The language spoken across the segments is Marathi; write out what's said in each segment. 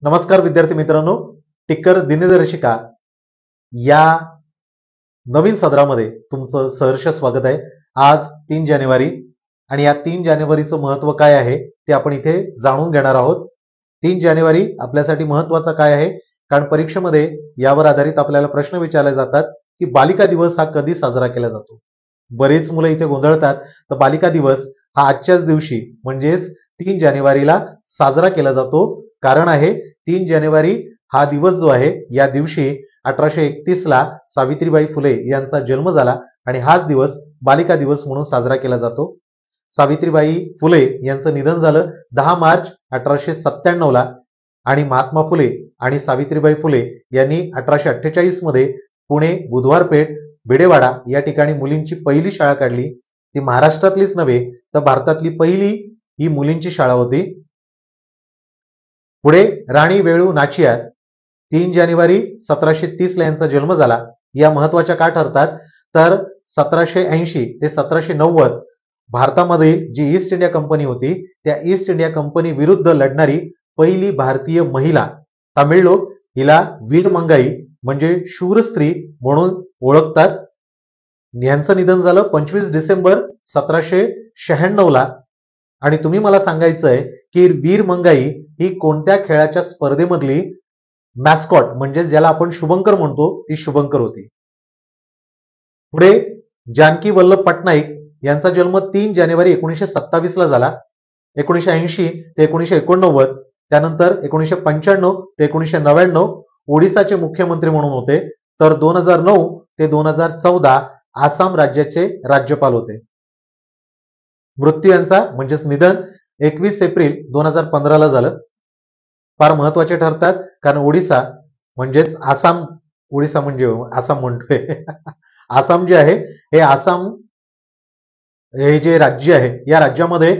नमस्कार विद्यार्थी मित्रांनो, टिक्कर दिनदर्शिका या नवीन सदरामध्ये तुमचं सहर्ष स्वागत आहे. आज 3 जानेवारी आणि या 3 जानेवारीचं महत्व काय आहे ते आपण इथे जाणून घेणार आहोत. 3 जानेवारी आपल्यासाठी महत्वाचा काय आहे, कारण परीक्षेमध्ये यावर आधारित आपल्याला प्रश्न विचारले जातात की बालिका दिवस हा कधी साजरा केला जातो. बरेच मुलं इथे गोंधळतात. तर बालिका दिवस हा आजच्याच दिवशी म्हणजेच 3 जानेवारीला साजरा केला जातो. कारण आहे 3 जानेवारी हा दिवस जो आहे, या दिवशी 1831 ला सावित्रीबाई फुले यांचा जन्म झाला आणि हाच दिवस बालिका दिवस म्हणून साजरा केला जातो. सावित्रीबाई फुले यांचं निधन झालं 10 मार्च 1897 ला आणि महात्मा फुले आणि सावित्रीबाई फुले यांनी 1848 मध्ये पुणे, बुधवारपेठ, भिडेवाडा या ठिकाणी मुलींची पहिली शाळा काढली. ती महाराष्ट्रातलीच नव्हे तर भारतातली पहिली ही मुलींची शाळा होती. पुढे राणी वेळू नाचियार 3 जानेवारी 1730 ला यांचा जन्म झाला. या महत्वाच्या का ठरतात, तर 1780 ते 1790 भारतामध्ये जी ईस्ट इंडिया कंपनी होती त्या ईस्ट इंडिया कंपनी विरुद्ध लढणारी पहिली भारतीय महिला, तामिळ लोक हिला वीर मंगाई म्हणजे शूर स्त्री म्हणून ओळखतात. यांचं निधन झालं 25 डिसेंबर 1796 ला. आणि तुम्ही मला सांगायचं आहे की वीर मंगाई ही कोणत्या खेळाच्या स्पर्धेमधली मॅस्कॉट म्हणजे ज्याला आपण शुभंकर म्हणतो ती शुभंकर होती. पुढे जानकी वल्लभ पटनाईक यांचा जन्म 3 जानेवारी 1927 ला झाला. 1980 ते 1989, त्यानंतर 1995 ते 1999 ओडिसाचे मुख्यमंत्री म्हणून होते. तर 2009 ते 2014 आसाम राज्याचे राज्यपाल होते. मृत्यू यांचा म्हणजेच निधन 21 एप्रिल 2015 ला झालं. फार महत्वाचे ठरतात कारण ओडिसा म्हणजेच आसाम, ओडिसा म्हणजे आसाम म्हणतोय आसाम जे आहे हे आसाम हे जे राज्य आहे या राज्यामध्ये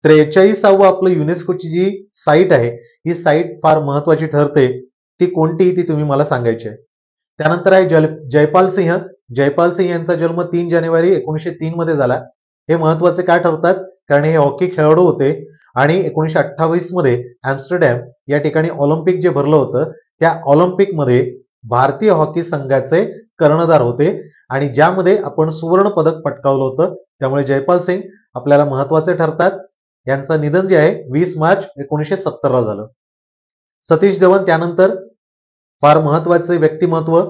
43वा आपलं युनेस्कोची जी साईट आहे ही साईट फार महत्वाची ठरते. ती कोणती ती तुम्ही मला सांगायची आहे. त्यानंतर आहे जयपाल सिंह. जयपाल सिंह यांचा जन्म 3 जानेवारी 1903 मध्ये झाला. हे महत्वाचे काय ठरतात, कारण हे हॉकी खेळाडू होते आणि 1928 मध्ये एम्स्टरडॅम या ठिकाणी ऑलिम्पिक जे भरलं होतं त्या ऑलिम्पिक मध्ये भारतीय हॉकी संघाचे कर्णधार होते आणि ज्यामध्ये आपण सुवर्ण पदक पटकावलं होतं. त्यामुळे जयपाल सिंग आपल्याला महत्वाचे ठरतात. यांचं निधन जे आहे 20 मार्च 1970 ला झालं. सतीश धवन त्यानंतर फार महत्वाचे व्यक्तिमत्व,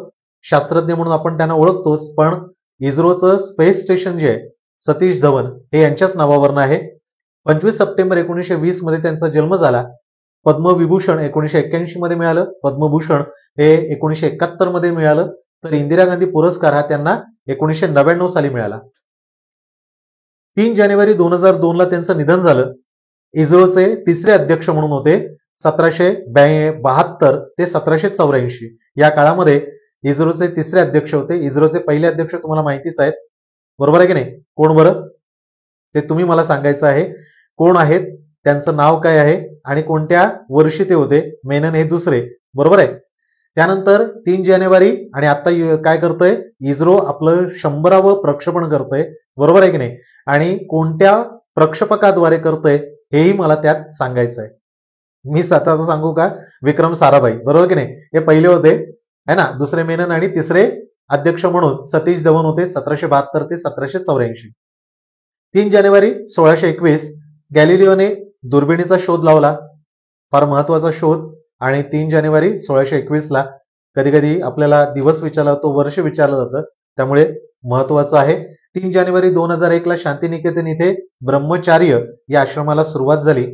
शास्त्रज्ञ म्हणून आपण त्यांना ओळखतोच, पण इस्रोचं स्पेस स्टेशन जे आहे सतीश धवन हे यांच्याच नावावरनं आहे. 25 सप्टेंबर 1920 मध्ये त्यांचा जन्म झाला. पद्मविभूषण 1981 मध्ये मिळालं. पद्मभूषण हे 1971 मध्ये मिळालं. तर इंदिरा गांधी पुरस्कार हा त्यांना 1999 साली मिळाला. 3 जानेवारी 2002 ला त्यांचं निधन झालं. इस्रोचे तिसरे अध्यक्ष म्हणून होते. 1772 ते 1784 या काळामध्ये इस्रोचे तिसरे अध्यक्ष होते. इस्रोचे पहिले अध्यक्ष तुम्हाला माहितीच आहेत, बरोबर आहे की नाही? कोण बरं ते तुम्ही मला सांगायचं आहे. कोण आहेत, त्यांचं नाव काय आहे आणि कोणत्या वर्षी ते होते. मेनन हे दुसरे, बरोबर आहे. त्यानंतर 3 जानेवारी आणि आता काय करतोय, इस्रो आपलं 100वे प्रक्षेपण करतोय, बरोबर आहे की नाही? आणि कोणत्या प्रक्षेपकाद्वारे करतोय हेही मला त्यात सांगायचं आहे. मी स्वतःच सांगू का, विक्रम साराभाई, बरोबर की नाही? हे पहिले होते है ना, दुसरे मेनन आणि तिसरे अध्यक्ष म्हणून सतीश धवन होते 1772 ते 1784. 3 जानेवारी 1621 गॅलिलिओने दुर्बिणीचा शोध लावला. फार महत्वाचा शोध. आणि 3 जानेवारी 1621 ला कधी कधी आपल्याला दिवस विचारला तो वर्ष विचारलं जातं, त्यामुळे महत्वाचं आहे. 3 जानेवारी 2001 ला शांतिनिकेतन इथे ब्रह्मचार्य या आश्रमाला सुरुवात झाली.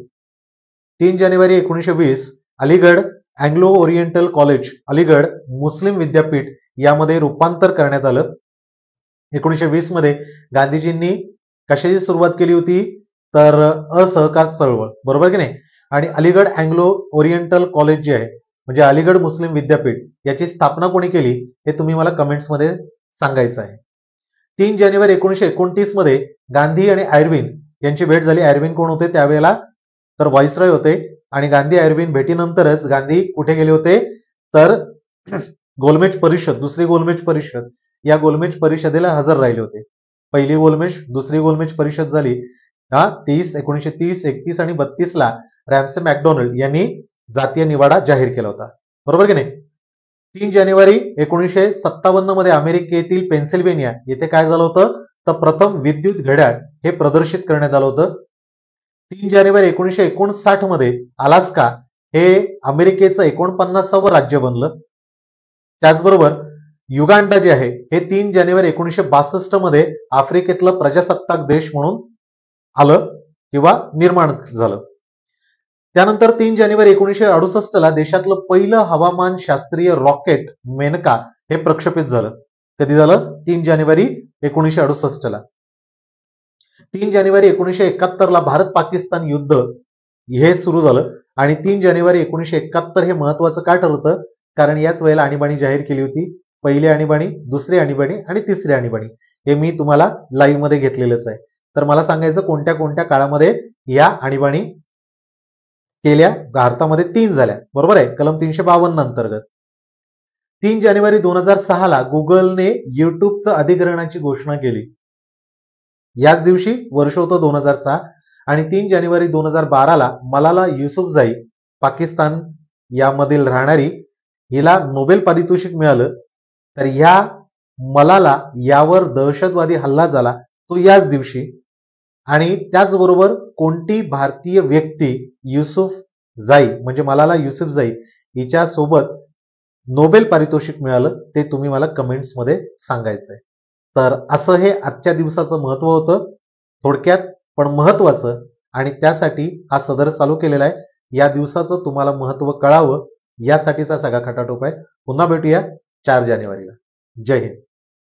3 जानेवारी 1920 Aligarh Anglo Oriental college Aligarh मुस्लिम विद्यापीठ यामध्ये रूपांतर करण्यात आलं. 1920 मध्ये गांधीजींनी कशाची सुरुवात केली होती, तर असहकार चळवळ, बरोबर की नाही? आणि अलीगड अँग्लो ओरिएंटल कॉलेज जे आहे म्हणजे अलीगड मुस्लिम विद्यापीठ याची स्थापना कोणी केली हे तुम्ही मला कमेंट्स मध्ये सांगायचं आहे. 3 जानेवारी 1929 मध्ये गांधी आणि आयर्विन यांची भेट झाली. आयर्विन कोण होते त्यावेळेला, तर व्हाईसरॉय होते. आणि गांधी आयर्विन भेटीनंतरच गांधी कुठे गेले होते, तर गोलमेज परिषद, दुसरी गोलमेज परिषद या गोलमेज परिषदेला हजर राहिले होते. पहिली गोलमेज, दुसरी गोलमेज परिषद झाली 1930, 31 आणि 32 ला रॅमसे मॅकडोनल्ड यांनी जातीय निवाडा जाहीर केला होता. बरोबर की नाही? 3 जानेवारी 1957 मध्ये अमेरिकेतील पेन्सिल्व्हेनिया येथे काय झालं होतं, तर प्रथम विद्युत घड्याळ हे प्रदर्शित करण्यात आलं होतं. 3 जानेवारी 1959 मध्ये अलास्का हे अमेरिकेचं 49वं राज्य बनलं. त्याचबरोबर युगांडा जे आहे हे 3 जानेवारी 1962 मध्ये आफ्रिकेतलं प्रजासत्ताक देश म्हणून आलं किंवा निर्माण झालं. त्यानंतर 3 जानेवारी 1968 ला देशातलं पहिलं हवामान शास्त्रीय रॉकेट मेनका हे प्रक्षेपित झालं. कधी झालं? 3 जानेवारी 1968 ला. 3 जानेवारी 1971 ला भारत पाकिस्तान युद्ध हे सुरू झालं आणि 3 जानेवारी 1971 हे महत्वाचं का ठरतं? कारण याच वेळेला आणीबाणी जाहीर केली होती. पहिली आणीबाणी, दुसरी आणीबाणी आणि तिसरी आणीबाणी हे मी तुम्हाला लाईव्ह मध्ये घेतलेलंच आहे. तर मला सांगायचं कोणत्या कोणत्या काळामध्ये या आणीबाणी केल्या. भारतामध्ये 3 झाल्या. बरोबर आहे? कलम 352 अंतर्गत. 3 जानेवारी 2006 ला गुगलने युट्यूबचं अधिग्रहणाची घोषणा केली. याच दिवशी वर्ष होतं 2006 आणि 3 जानेवारी 2012 ला मलाला युसुफजाई पाकिस्तान यामधील राहणारी हिला नोबेल पारितोषिक मिळालं. तर ह्या मलाला यावर दहशतवादी हल्ला झाला तो याच दिवशी आणि त्याचबरोबर कोणती भारतीय व्यक्ती युसुफजाई म्हणजे मलाला युसुफजाई हिच्या सोबत नोबेल पारितोषिक मिळालं ते तुम्ही मला कमेंट्स मध्ये सांगायचंय. तर असं हे आजच्या दिवसाचं महत्व होतं, थोडक्यात पण महत्वाचं, आणि त्यासाठी हा सदर चालू केलेला आहे. या दिवसाचं तुम्हाला महत्व कळावं यासाठीचा सगळा खटाटोप आहे. पुन्हा भेटूया 4 जानेवारीला. जय हिंद.